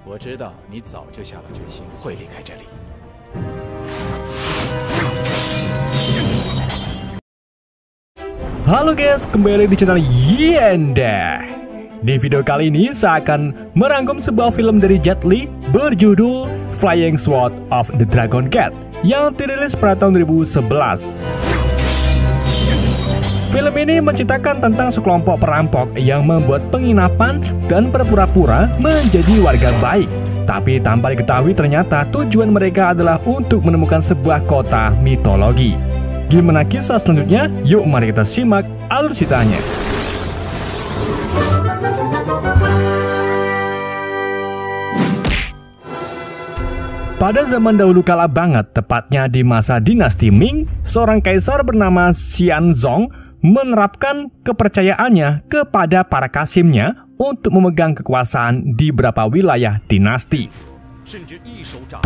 我知道你早就下了决心会离开这里。Halo guys, kembali di channel Yenda. Di video kali ini saya akan merangkum sebuah film dari Jet Li berjudul Flying Sword of the Dragon Gate yang dirilis pada tahun 2011. Film ini menceritakan tentang sekelompok perampok yang membuat penginapan dan berpura-pura menjadi warga baik. Tapi tanpa diketahui ternyata tujuan mereka adalah untuk menemukan sebuah kota mitologi. Gimana kisah selanjutnya? Yuk mari kita simak alur ceritanya. Pada zaman dahulu kala banget, tepatnya di masa dinasti Ming, seorang kaisar bernama Xianzong menerapkan kepercayaannya kepada para kasimnya untuk memegang kekuasaan di beberapa wilayah dinasti.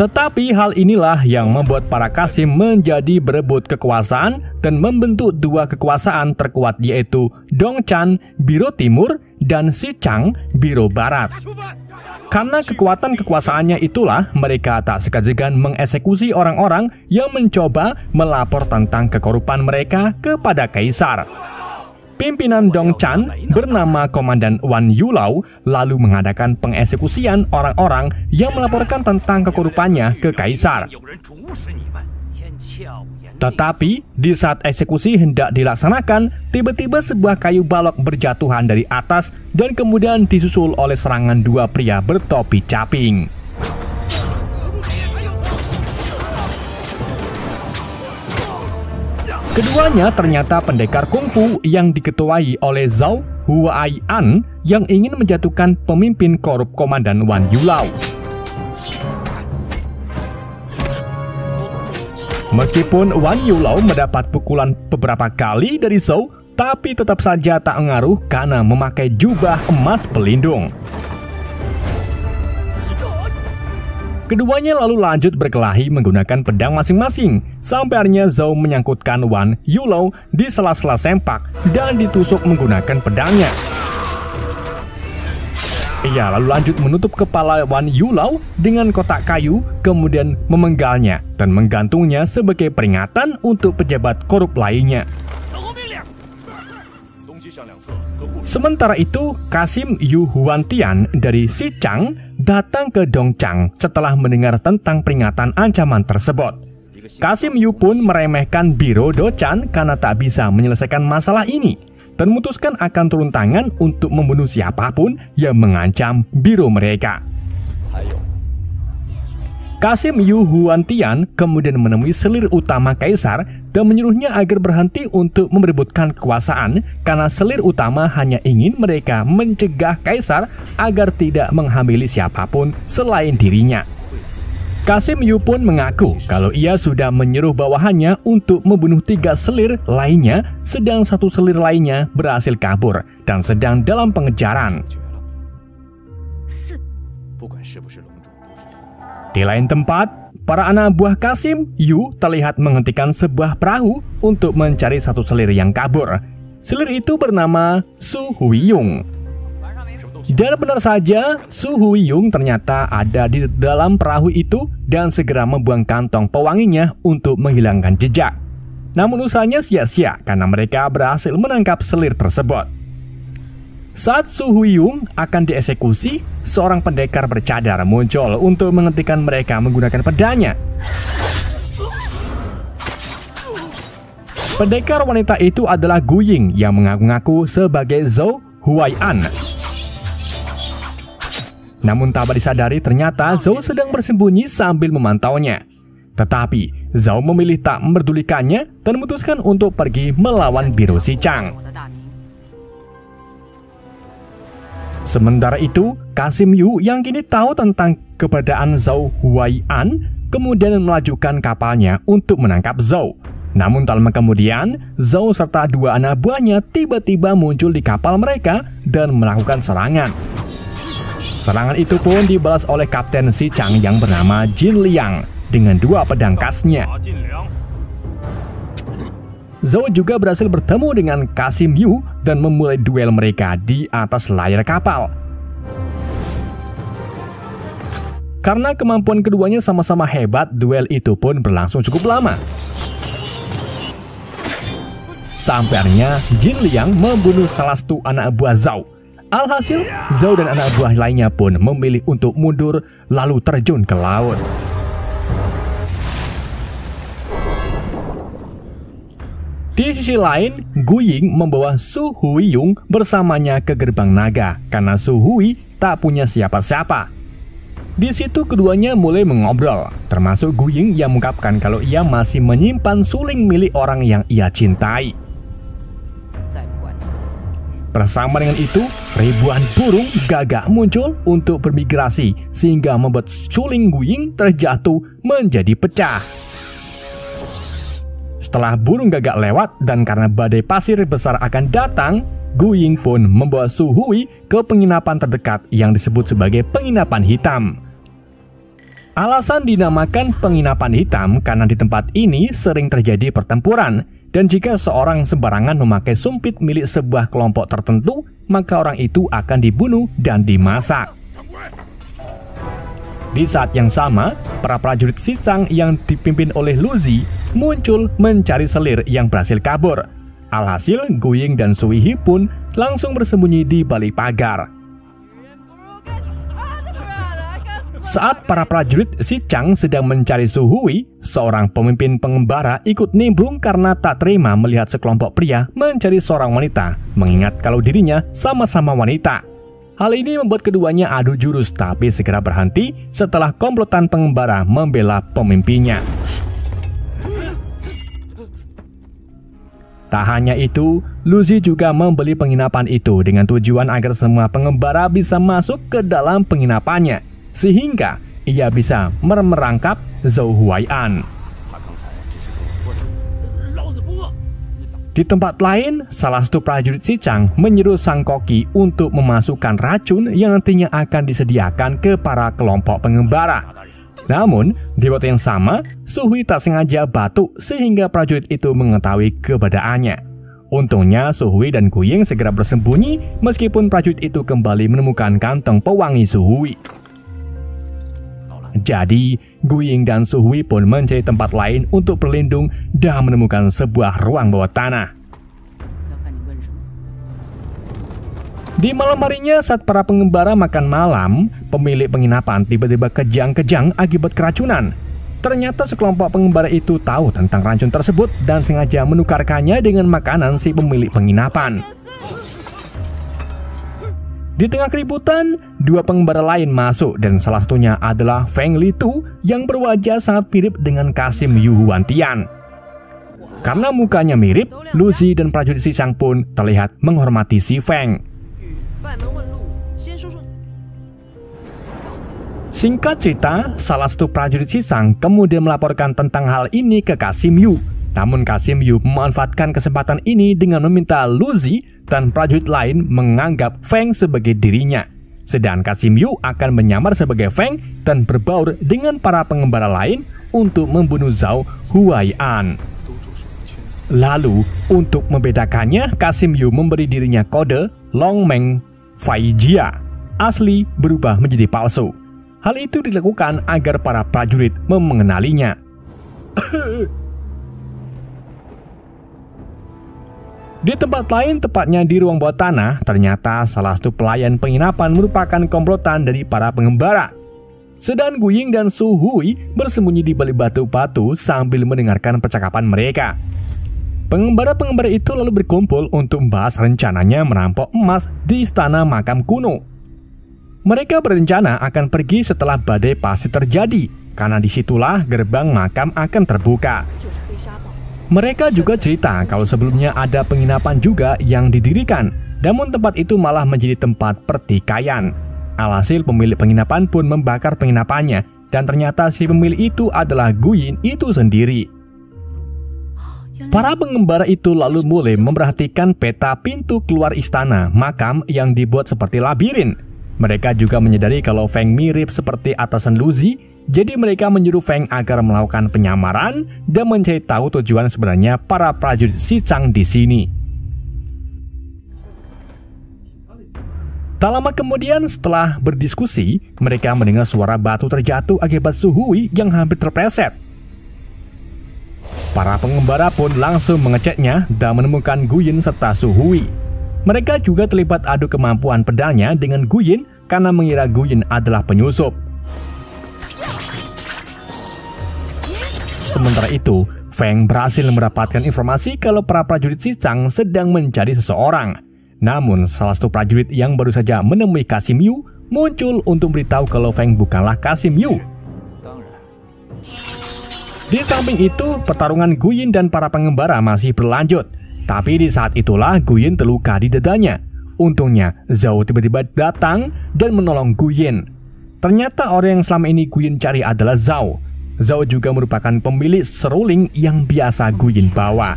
Tetapi hal inilah yang membuat para kasim menjadi berebut kekuasaan dan membentuk dua kekuasaan terkuat, yaitu Dongchan Biro Timur dan Xichang Biro Barat. Karena kekuatan kekuasaannya itulah mereka tak segan-segan mengeksekusi orang-orang yang mencoba melapor tentang kekorupan mereka kepada kaisar. Pimpinan Dongchan bernama Komandan Wan Yulau lalu mengadakan pengeksekusian orang-orang yang melaporkan tentang kekorupannya ke kaisar. Tetapi di saat eksekusi hendak dilaksanakan, tiba-tiba sebuah kayu balok berjatuhan dari atas dan kemudian disusul oleh serangan dua pria bertopi caping. Keduanya ternyata pendekar kungfu yang diketuai oleh Zhao Huai'an yang ingin menjatuhkan pemimpin korup Komandan Wan Yulau. Meskipun Wan Yulau mendapat pukulan beberapa kali dari Zhao, tapi tetap saja tak mengaruh karena memakai jubah emas pelindung. Keduanya lalu lanjut berkelahi menggunakan pedang masing-masing, sampai akhirnya Zhao menyangkutkan Wan Yulau di sela-sela sempak dan ditusuk menggunakan pedangnya. Ia lalu lanjut menutup kepala Wan Yulau dengan kotak kayu, kemudian memenggalnya dan menggantungnya sebagai peringatan untuk pejabat korup lainnya. Sementara itu, Kasim Yu Huantian dari Xichang datang ke Dongchang setelah mendengar tentang peringatan ancaman tersebut. Kasim Yu pun meremehkan Biro Dongchan karena tak bisa menyelesaikan masalah ini dan memutuskan akan turun tangan untuk membunuh siapapun yang mengancam biro mereka. Kasim Yu Huantian kemudian menemui selir utama kaisar dan menyuruhnya agar berhenti untuk merebutkan kekuasaan karena selir utama hanya ingin mereka mencegah kaisar agar tidak menghamili siapapun selain dirinya. Kasim Yu pun mengaku kalau ia sudah menyuruh bawahannya untuk membunuh 3 selir lainnya, sedang 1 selir lainnya berhasil kabur dan sedang dalam pengejaran. Di lain tempat, para anak buah Kasim Yu terlihat menghentikan sebuah perahu untuk mencari 1 selir yang kabur. Selir itu bernama Su Huiyong. Dan benar saja, Su Huiyong ternyata ada di dalam perahu itu dan segera membuang kantong pewanginya untuk menghilangkan jejak. Namun usahanya sia-sia karena mereka berhasil menangkap selir tersebut. Saat Su Huiyong akan dieksekusi, seorang pendekar bercadar muncul untuk menghentikan mereka menggunakan pedangnya. Pendekar wanita itu adalah Gu Ying yang mengaku-ngaku sebagai Zhao Huai'an. Namun tak disadari ternyata Zhao sedang bersembunyi sambil memantaunya. Tetapi Zhao memilih tak memperdulikannya dan memutuskan untuk pergi melawan Biro Xichang. Sementara itu, Kasim Yu yang kini tahu tentang keberadaan Zhao Huai'an kemudian melajukan kapalnya untuk menangkap Zhao. Namun tak lama kemudian, Zhao serta 2 anak buahnya tiba-tiba muncul di kapal mereka dan melakukan serangan. Serangan itu pun dibalas oleh Kapten Xichang yang bernama Jin Liang dengan 2 pedang khasnya. Zhao juga berhasil bertemu dengan Kasim Yu dan memulai duel mereka di atas layar kapal. Karena kemampuan keduanya sama-sama hebat, duel itu pun berlangsung cukup lama. Sampai akhirnya Jin Liang membunuh salah satu anak buah Zhao. Alhasil, Zhao dan anak buah lainnya pun memilih untuk mundur lalu terjun ke laut. Di sisi lain, Gu Ying membawa Su Huiyong bersamanya ke gerbang naga karena Su Hui tak punya siapa-siapa. Di situ keduanya mulai mengobrol, termasuk Gu Ying yang mengungkapkan kalau ia masih menyimpan suling milik orang yang ia cintai. Bersama dengan itu, ribuan burung gagak muncul untuk bermigrasi sehingga membuat suling Gu Ying terjatuh menjadi pecah. Setelah burung gagak lewat dan karena badai pasir besar akan datang, Gu Ying pun membawa Su Hui ke penginapan terdekat yang disebut sebagai penginapan hitam. Alasan dinamakan penginapan hitam karena di tempat ini sering terjadi pertempuran. Dan jika seorang sembarangan memakai sumpit milik sebuah kelompok tertentu, maka orang itu akan dibunuh dan dimasak. Di saat yang sama, para prajurit Xizang yang dipimpin oleh Lu Zi muncul mencari selir yang berhasil kabur. Alhasil, Gu Ying dan Sui He pun langsung bersembunyi di balik pagar. Saat para prajurit Xizang sedang mencari Su Hui, seorang pemimpin pengembara ikut nimbrung karena tak terima melihat sekelompok pria mencari seorang wanita, mengingat kalau dirinya sama-sama wanita. Hal ini membuat keduanya adu jurus, tapi segera berhenti setelah komplotan pengembara membela pemimpinnya. Tak hanya itu, Lu Zi juga membeli penginapan itu dengan tujuan agar semua pengembara bisa masuk ke dalam penginapannya, sehingga ia bisa merangkap Zhou Huai'an. Di tempat lain, salah satu prajurit Xizang menyuruh Sang Koki untuk memasukkan racun yang nantinya akan disediakan ke para kelompok pengembara. Namun, di waktu yang sama, Su Hui tak sengaja batuk sehingga prajurit itu mengetahui keberadaannya. Untungnya, Su Hui dan Gu Ying segera bersembunyi meskipun prajurit itu kembali menemukan kantong pewangi Su Hui. Jadi, Gu Ying dan Su Hui pun mencari tempat lain untuk berlindung dan menemukan sebuah ruang bawah tanah. Di malam harinya saat para pengembara makan malam, pemilik penginapan tiba-tiba kejang-kejang akibat keracunan. Ternyata sekelompok pengembara itu tahu tentang racun tersebut dan sengaja menukarkannya dengan makanan si pemilik penginapan. Di tengah keributan, dua pengembara lain masuk dan salah satunya adalah Feng Litu yang berwajah sangat mirip dengan Kasim Yu Huantian. Karena mukanya mirip, Lu Zi dan prajurit Xizang pun terlihat menghormati si Feng. Singkat cerita, salah satu prajurit Xizang kemudian melaporkan tentang hal ini ke Kasim Yu. Namun Kasim Yu memanfaatkan kesempatan ini dengan meminta Lu Zi dan prajurit lain menganggap Feng sebagai dirinya. Sedang Kasim Yu akan menyamar sebagai Feng dan berbaur dengan para pengembara lain untuk membunuh Zhou Huai'an. Lalu, untuk membedakannya, Kasim Yu memberi dirinya kode Long Meng Fai Jia, asli berubah menjadi palsu. Hal itu dilakukan agar para prajurit mengenalinya. Di tempat lain, tepatnya di ruang bawah tanah, ternyata salah satu pelayan penginapan merupakan komplotan dari para pengembara. Sedang Gu Ying dan Su Hui bersembunyi di balik batu-batu sambil mendengarkan percakapan mereka. Pengembara-pengembara itu lalu berkumpul untuk membahas rencananya merampok emas di istana makam kuno. Mereka berencana akan pergi setelah badai pasir terjadi, karena disitulah gerbang makam akan terbuka. Mereka juga cerita kalau sebelumnya ada penginapan juga yang didirikan, namun tempat itu malah menjadi tempat pertikaian. Alhasil pemilik penginapan pun membakar penginapannya, dan ternyata si pemilik itu adalah Gu Ying itu sendiri. Para pengembara itu lalu mulai memperhatikan peta pintu keluar istana makam yang dibuat seperti labirin. Mereka juga menyadari kalau Feng mirip seperti atasan Lu Zi. Jadi mereka menyuruh Feng agar melakukan penyamaran dan mencari tahu tujuan sebenarnya para prajurit Xizang di sini. Tak lama kemudian setelah berdiskusi, mereka mendengar suara batu terjatuh akibat Su Hui yang hampir terpleset. Para pengembara pun langsung mengeceknya dan menemukan Guyin serta Su Hui. Mereka juga terlibat adu kemampuan pedangnya dengan Guyin karena mengira Guyin adalah penyusup. Sementara itu, Feng berhasil mendapatkan informasi kalau para prajurit Xicang sedang mencari seseorang. Namun, salah satu prajurit yang baru saja menemui Kasim Yu muncul untuk beritahu kalau Feng bukanlah Kasim Yu. Di samping itu, pertarungan Guyin dan para pengembara masih berlanjut. Tapi di saat itulah Guyin terluka di dadanya. Untungnya, Zhao tiba-tiba datang dan menolong Guyin. Ternyata orang yang selama ini Guyin cari adalah Zhao. Zhao juga merupakan pemilik seruling yang biasa Guyin bawa.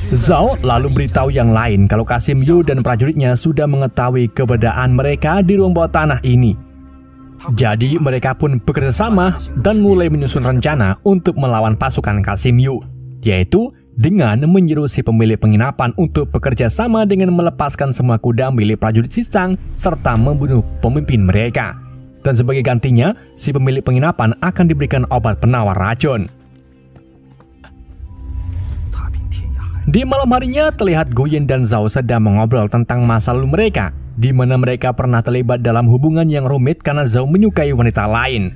Zhao lalu beritahu yang lain kalau Kasim Yu dan prajuritnya sudah mengetahui keberadaan mereka di ruang bawah tanah ini. Jadi mereka pun bekerja sama dan mulai menyusun rencana untuk melawan pasukan Kasim Yu, yaitu dengan menyuruh si pemilik penginapan untuk bekerja sama dengan melepaskan semua kuda milik prajurit Xicang serta membunuh pemimpin mereka. Dan sebagai gantinya, si pemilik penginapan akan diberikan obat penawar racun. Di malam harinya terlihat Guyin dan Zhao sedang mengobrol tentang masa lalu mereka, di mana mereka pernah terlibat dalam hubungan yang rumit karena Zhao menyukai wanita lain.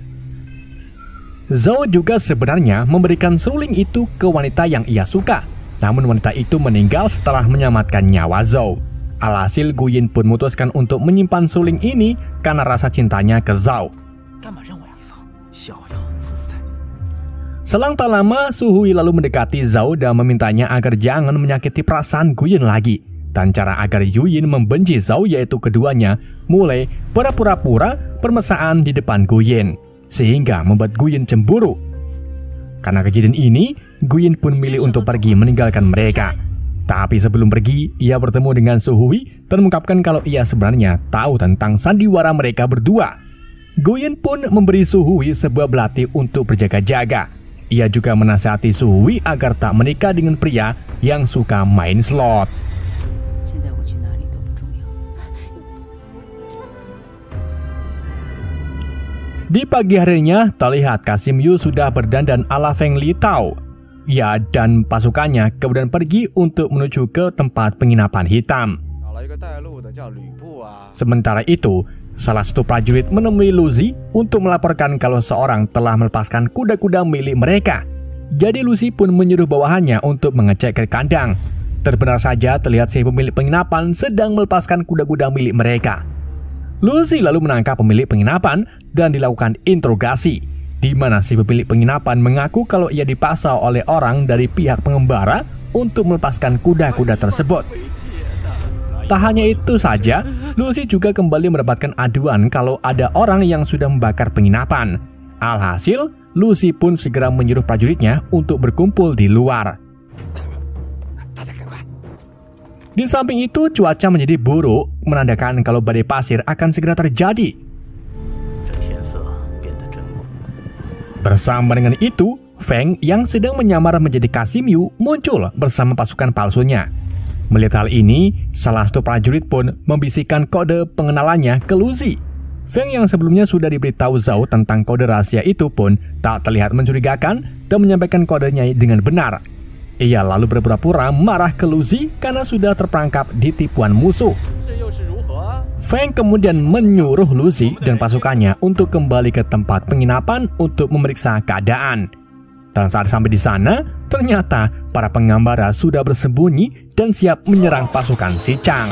Zhao juga sebenarnya memberikan seruling itu ke wanita yang ia suka, namun wanita itu meninggal setelah menyelamatkan nyawa Zhao. Alhasil Guyin pun memutuskan untuk menyimpan seruling ini karena rasa cintanya ke Zhao. Selang tak lama, Su Hui lalu mendekati Zhao dan memintanya agar jangan menyakiti perasaan Guyin lagi. Dan cara agar Guyin membenci Zhao yaitu keduanya mulai berpura-pura permesraan di depan Guyin, sehingga membuat Guyin cemburu. Karena kejadian ini, Guyin pun milih untuk pergi meninggalkan mereka. Tapi sebelum pergi, ia bertemu dengan Su Hui dan mengungkapkan kalau ia sebenarnya tahu tentang sandiwara mereka berdua. Guyin pun memberi Su Hui sebuah belati untuk berjaga-jaga. Ia juga menasihati Su Hui agar tak menikah dengan pria yang suka main slot. Di pagi harinya, terlihat Kasim Yu sudah berdandan ala Feng Li Tao. Ia dan pasukannya kemudian pergi untuk menuju ke tempat penginapan hitam. Sementara itu, salah satu prajurit menemui Luzi untuk melaporkan kalau seorang telah melepaskan kuda-kuda milik mereka. Jadi Luzi pun menyuruh bawahannya untuk mengecek ke kandang. Terbenar saja terlihat si pemilik penginapan sedang melepaskan kuda-kuda milik mereka. Luzi lalu menangkap pemilik penginapan dan dilakukan interogasi, di mana si pemilik penginapan mengaku kalau ia dipaksa oleh orang dari pihak pengembara untuk melepaskan kuda-kuda tersebut. Tak hanya itu saja, Lucy juga kembali mendapatkan aduan kalau ada orang yang sudah membakar penginapan. Alhasil, Lucy pun segera menyuruh prajuritnya untuk berkumpul di luar. Di samping itu, cuaca menjadi buruk, menandakan kalau badai pasir akan segera terjadi. Bersama dengan itu, Feng yang sedang menyamar menjadi Kasim Yu muncul bersama pasukan palsunya. Melihat hal ini, salah satu prajurit pun membisikkan kode pengenalannya ke Luzi. Feng yang sebelumnya sudah diberitahu Zhao tentang kode rahasia itu pun tak terlihat mencurigakan dan menyampaikan kodenya dengan benar. Ia lalu berpura-pura marah ke Luzi karena sudah terperangkap di tipuan musuh. Feng kemudian menyuruh Luzi dan pasukannya untuk kembali ke tempat penginapan untuk memeriksa keadaan. Dan saat sampai di sana, ternyata para pengembara sudah bersembunyi dan siap menyerang pasukan Xicang.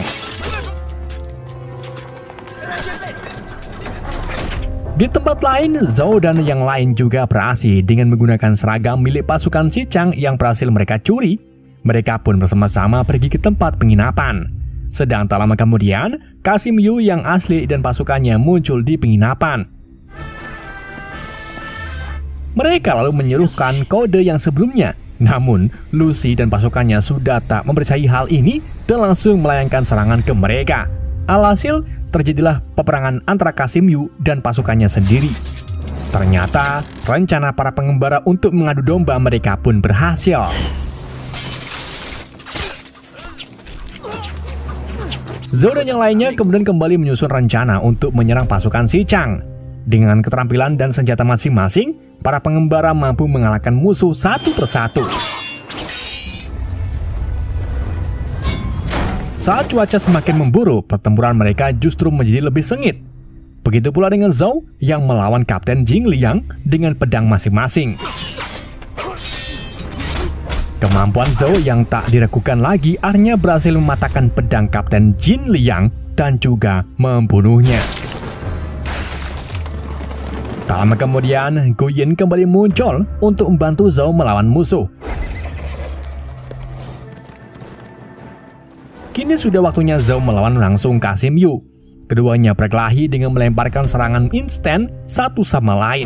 Di tempat lain, Zhao dan yang lain juga beraksi dengan menggunakan seragam milik pasukan Xicang yang berhasil mereka curi. Mereka pun bersama-sama pergi ke tempat penginapan. Sedang tak lama kemudian, Kasim Yu yang asli dan pasukannya muncul di penginapan. Mereka lalu menyerukan kode yang sebelumnya. Namun, Lucy dan pasukannya sudah tak mempercayai hal ini dan langsung melayangkan serangan ke mereka. Alhasil, terjadilah peperangan antara Kasim Yu dan pasukannya sendiri. Ternyata, rencana para pengembara untuk mengadu domba mereka pun berhasil. Zhou dan yang lainnya kemudian kembali menyusun rencana untuk menyerang pasukan Si Chang. Dengan keterampilan dan senjata masing-masing, para pengembara mampu mengalahkan musuh satu persatu. Saat cuaca semakin memburuk, pertempuran mereka justru menjadi lebih sengit. Begitu pula dengan Zhou yang melawan Kapten Jing Liang dengan pedang masing-masing. Kemampuan Zhou yang tak diragukan lagi akhirnya berhasil mematahkan pedang Kapten Jin Liang dan juga membunuhnya. Tak lama kemudian, Gu Yin kembali muncul untuk membantu Zhou melawan musuh. Kini sudah waktunya Zhou melawan langsung Kasim Yu. Keduanya berkelahi dengan melemparkan serangan instan satu sama lain.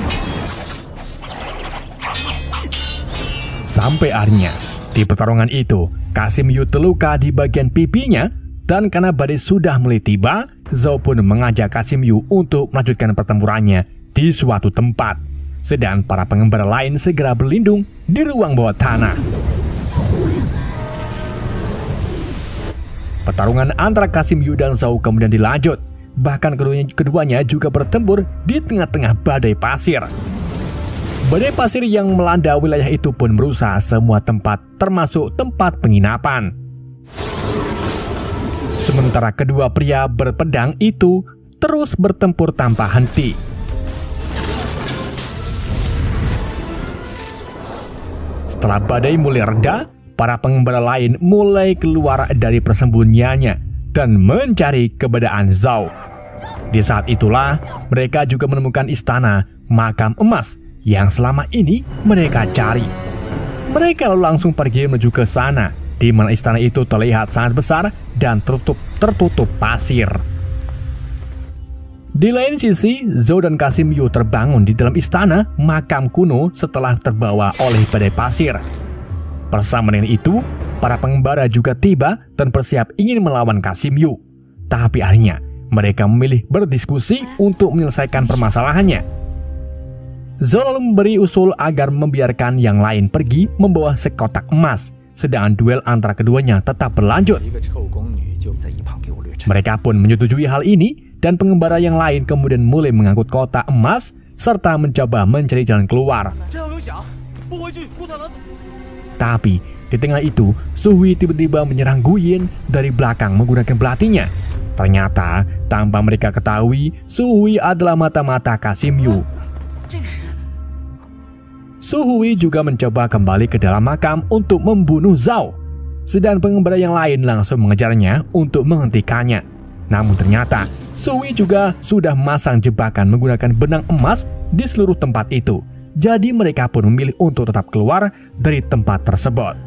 Sampai akhirnya, di pertarungan itu, Kasim Yu terluka di bagian pipinya, dan karena badai sudah mulai tiba, Zhou pun mengajak Kasim Yu untuk melanjutkan pertempurannya di suatu tempat. Sedang para pengembara lain segera berlindung di ruang bawah tanah. Pertarungan antara Kasim Yu dan Zhou kemudian dilanjut. Bahkan keduanya juga bertempur di tengah-tengah badai pasir. Badai pasir yang melanda wilayah itu pun merusak semua tempat, termasuk tempat penginapan. Sementara kedua pria berpedang itu terus bertempur tanpa henti. Setelah badai mulai reda, para pengembara lain mulai keluar dari persembunyiannya dan mencari keberadaan Zhou. Di saat itulah mereka juga menemukan istana makam emas yang selama ini mereka cari. Mereka lalu langsung pergi menuju ke sana, di mana istana itu terlihat sangat besar dan tertutup pasir. Di lain sisi, Zhou dan Kasim Yu terbangun di dalam istana makam kuno setelah terbawa oleh badai pasir. Bersama dengan itu, para pengembara juga tiba dan bersiap ingin melawan Kasim Yu. Tapi akhirnya, mereka memilih berdiskusi untuk menyelesaikan permasalahannya. Zhou lalu memberi usul agar membiarkan yang lain pergi membawa sekotak emas, sedangkan duel antara keduanya tetap berlanjut. Mereka pun menyetujui hal ini, dan pengembara yang lain kemudian mulai mengangkut kotak emas serta mencoba mencari jalan keluar. Tapi di tengah itu, Su Hui tiba-tiba menyerang Gu Yin dari belakang menggunakan belatinya. Ternyata tanpa mereka ketahui, Su Hui adalah mata-mata Kasim Yu. Su Hui juga mencoba kembali ke dalam makam untuk membunuh Zhou. Sedang pengembara yang lain langsung mengejarnya untuk menghentikannya. Namun ternyata Su Hui juga sudah memasang jebakan menggunakan benang emas di seluruh tempat itu. Jadi mereka pun memilih untuk tetap keluar dari tempat tersebut.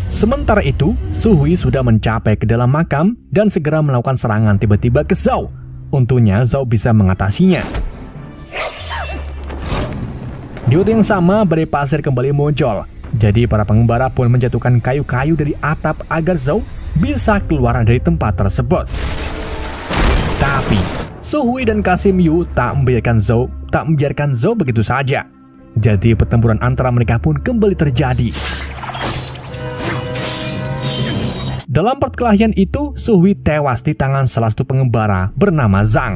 Sementara itu, Su Hui sudah mencapai ke dalam makam dan segera melakukan serangan tiba-tiba ke Zhou. Untungnya Zhou bisa mengatasinya. Di waktu yang sama, badai pasir kembali muncul. Jadi para pengembara pun menjatuhkan kayu-kayu dari atap agar Zhou bisa keluar dari tempat tersebut. Tapi Su Hui dan Kasim Yu tak membiarkan Zhou begitu saja. Jadi pertempuran antara mereka pun kembali terjadi. Dalam perkelahian itu, Su Hui tewas di tangan salah satu pengembara bernama Zhang.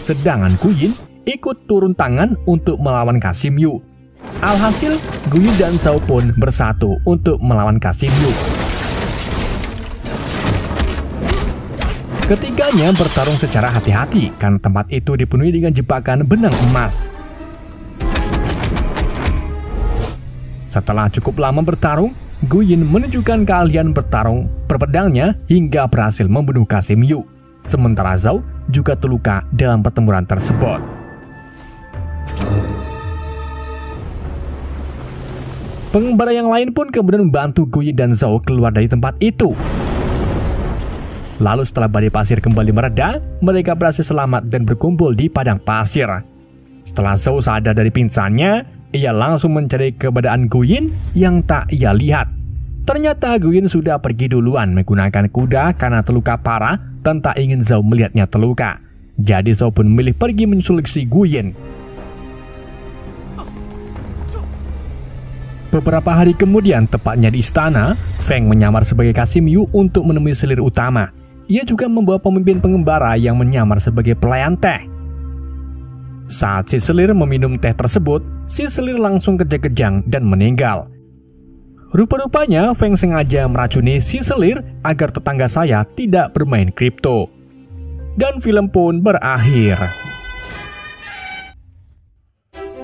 Sedangkan Gu Yin ikut turun tangan untuk melawan Kasim Yu. Alhasil, Gu Yin dan Zhou pun bersatu untuk melawan Kasim Yu. Ketiganya bertarung secara hati-hati karena tempat itu dipenuhi dengan jebakan benang emas. Setelah cukup lama bertarung, Gu Yin menunjukkan keahlian berpedangnya hingga berhasil membunuh Kasim Yu. Sementara Zhou juga terluka dalam pertempuran tersebut. Pengembara yang lain pun kemudian membantu Gu Yin dan Zhou keluar dari tempat itu. Lalu setelah badai pasir kembali mereda, mereka berhasil selamat dan berkumpul di padang pasir. Setelah Zhou sadar dari pingsannya, ia langsung mencari keberadaan Gu Yin yang tak ia lihat. Ternyata Gu Yin sudah pergi duluan menggunakan kuda karena terluka parah dan tak ingin Zhou melihatnya terluka. Jadi Zhou pun memilih pergi menyusul si Gu Yin. Beberapa hari kemudian, tepatnya di istana, Feng menyamar sebagai Kasim Yu untuk menemui selir utama. Ia juga membawa pemimpin pengembara yang menyamar sebagai pelayan teh. Saat si selir meminum teh tersebut, si selir langsung kejang-kejang dan meninggal. Rupa-rupanya Feng sengaja meracuni si selir agar tetangga saya tidak bermain kripto. Dan film pun berakhir.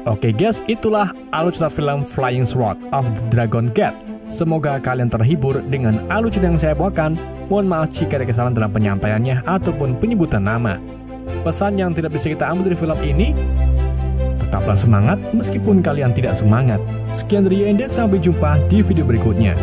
Oke guys, itulah alur cerita film Flying Sword of the Dragon Gate. Semoga kalian terhibur dengan alur cerita yang saya bawakan. Mohon maaf jika ada kesalahan dalam penyampaiannya ataupun penyebutan nama. Pesan yang tidak bisa kita ambil dari film ini, tetaplah semangat meskipun kalian tidak semangat. Sekian dari Yende, sampai jumpa di video berikutnya.